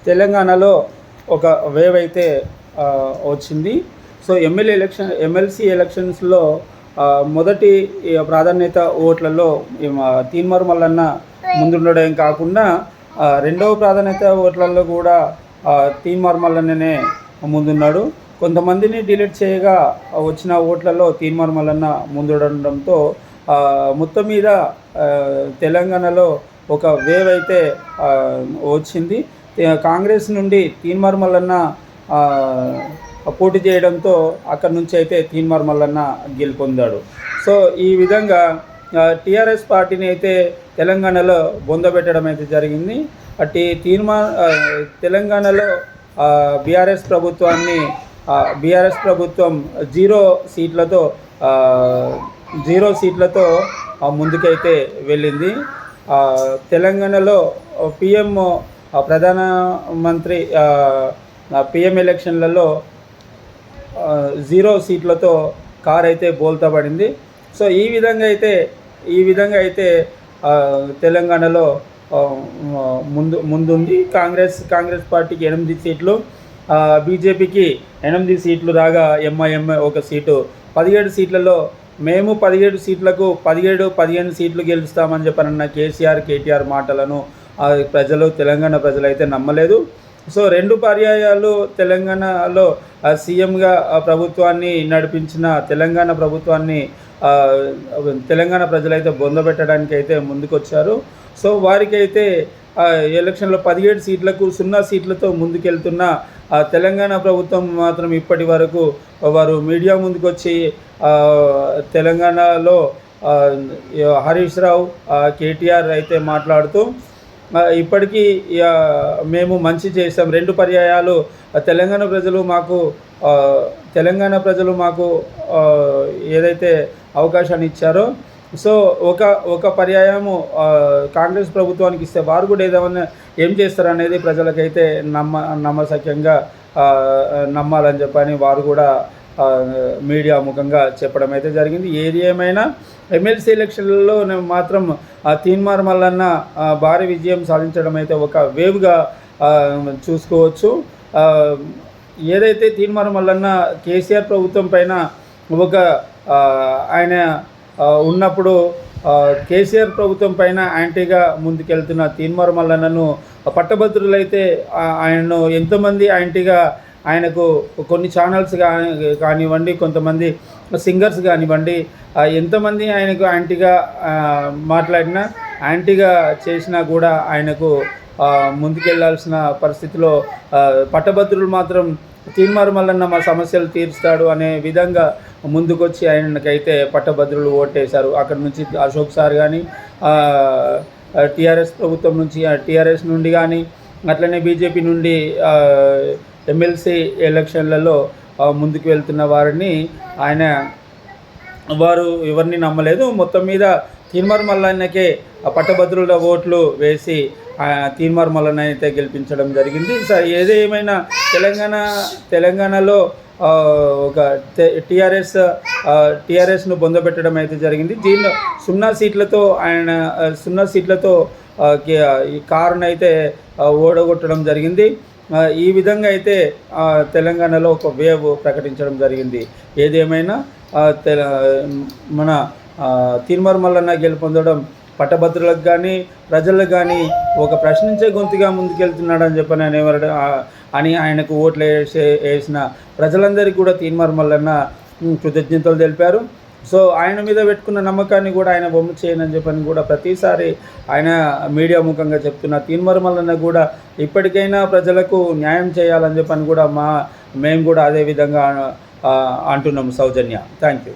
తెలంగాణలో ఒక వేవ్ అయితే వచ్చింది. సో ఎమ్మెల్సీ ఎలక్షన్స్లో మొదటి ప్రాధాన్యత ఓట్లలో తీన్మార్ మల్లన్న ముందుండడం కాకుండా రెండవ ప్రాధాన్యత ఓట్లలో కూడా తీన్మార్ మల్లన్ననే ముందున్నాడు. కొంతమందిని డిలీట్ చేయగా వచ్చిన ఓట్లలో తీన్మార్ మల్లన్న ముందుండడంతో మొత్తం మీద తెలంగాణలో ఒక వేవ్ అయితే వచ్చింది. కాంగ్రెస్ నుండి తీన్మార్ మల్లన్న పోటీ చేయడంతో అక్కడి నుంచి అయితే తీన్మార్ మల్లన్న గెలుపొందాడు. సో ఈ విధంగా టీఆర్ఎస్ పార్టీని అయితే తెలంగాణలో బొందబెట్టడం అయితే జరిగింది. తెలంగాణలో బీఆర్ఎస్ ప్రభుత్వం 0 సీట్లతో ముందుకైతే వెళ్ళింది. తెలంగాణలో ప్రధానమంత్రి పిఎం ఎలక్షన్లలో 0 సీట్లతో కార్ అయితే బోల్తపడింది. సో ఈ విధంగా అయితే తెలంగాణలో ముందుంది. కాంగ్రెస్ పార్టీకి 8 సీట్లు, బీజేపీకి 8 సీట్లు రాగా ఎంఐఎం 1 సీటు, 17 సీట్లలో మేము 17 సీట్లకు 15 సీట్లు గెలుస్తామని చెప్పనన్న కేటీఆర్ మాటలను తెలంగాణ ప్రజలు అయితే నమ్మలేదు. సో 2 పర్యాయాలు తెలంగాణలో సీఎంగా ప్రభుత్వాన్ని నడిపించిన తెలంగాణ ప్రజలైతే బొందబెట్టడానికి అయితే ముందుకొచ్చారు. సో వారికైతే ఎలక్షన్లో 17 సీట్లకు 0 సీట్లతో ముందుకెళ్తున్న తెలంగాణ ప్రభుత్వం మాత్రం ఇప్పటి వరకు వారు మీడియా ముందుకొచ్చి తెలంగాణలో హరీష్ రావు, కేటీఆర్ అయితే మాట్లాడుతూ ఇప్పటికీ మేము మంచి చేసాం, 2 పర్యాయాలు తెలంగాణ ప్రజలు మాకు ఏదైతే అవకాశాన్ని ఇచ్చారో, సో ఒక పర్యాయము కాంగ్రెస్ ప్రభుత్వానికి ఇస్తే వారు కూడా ఏం చేస్తారనేది ప్రజలకైతే నమ్మశక్యంగా నమ్మాలని చెప్పని వారు కూడా మీడియా ముఖంగా చెప్పడం అయితే జరిగింది. ఏది ఏమైనా ఎమ్మెల్సీ ఎలక్షన్లలో మాత్రం తీన్మార్ మల్లన్న భారీ విజయం సాధించడం అయితే ఒక వేవ్గా చూసుకోవచ్చు. ఏదైతే తీన్మార్ మల్లన్న కేసీఆర్ ప్రభుత్వం పైన ఆయన ఉన్నప్పుడు కేసీఆర్ ప్రభుత్వం పైన యాంటీగా ముందుకెళ్తున్న తీన్మార్ మల్లన్నను పట్టభద్రులైతే ఆయనను ఎంతోమంది యాంటీగా, ఆయనకు కొన్ని ఛానల్స్ కానివ్వండి, కొంతమంది సింగర్స్ కానివ్వండి, ఎంతమంది ఆయనకు యాంటీగా మాట్లాడినా, యాంటీగా చేసినా కూడా ఆయనకు ముందుకెళ్లాల్సిన పరిస్థితిలో పట్టభద్రులు మాత్రం తీన్మార్ మల్లన్న మా సమస్యలు తీరుస్తాడు అనే విధంగా ముందుకొచ్చి ఆయనకైతే పట్టభద్రులు ఓటేశారు. అక్కడి నుంచి అశోక్ సార్ కానీ, టీఆర్ఎస్ ప్రభుత్వం నుంచి టీఆర్ఎస్ నుండి కానీ, అట్లనే బీజేపీ నుండి ఎమ్మెల్సీ ఎలక్షన్లలో ముందుకు వెళ్తున్న వారు ఎవరిని నమ్మలేదు. మొత్తం మీద తీన్మార్ మల్లన్నకే పట్టభద్రుల ఓట్లు వేసి తీన్మార్ మల్లన్న అయితే గెలిపించడం జరిగింది. ఏదేమైనా తెలంగాణలో ఒక టీఆర్ఎస్ను బొందబెట్టడం అయితే జరిగింది. దీనిలో 0 సీట్లతో ఈ కారును అయితే ఓడగొట్టడం జరిగింది. ఈ విధంగా అయితే తెలంగాణలో ఒక వేవ్ ప్రకటించడం జరిగింది. ఏదేమైనా మన తీన్మార్ మల్లన్న గెలుపొందడం పట్టభద్రులకు కానీ ప్రజలకు కానీ ఒక ప్రశ్నించే గొంతుగా ముందుకెళ్తున్నాడని అని ఆయనకు ఓట్లు వేసిన ప్రజలందరికీ కూడా తీన్మార్ మల్లన్న కృతజ్ఞతలు తెలిపారు. సో ఆయన మీద పెట్టుకున్న నమ్మకాన్ని కూడా ఆయన బొమ్మ చేయనని చెప్పని కూడా ప్రతిసారి ఆయన మీడియా ముఖంగా చెప్తున్న తీన్మార్ మల్లన్న కూడా ఇప్పటికైనా ప్రజలకు న్యాయం చేయాలని చెప్పని కూడా మేము కూడా అదే విధంగా అంటున్నాము. సౌజన్య, థ్యాంక్ యూ.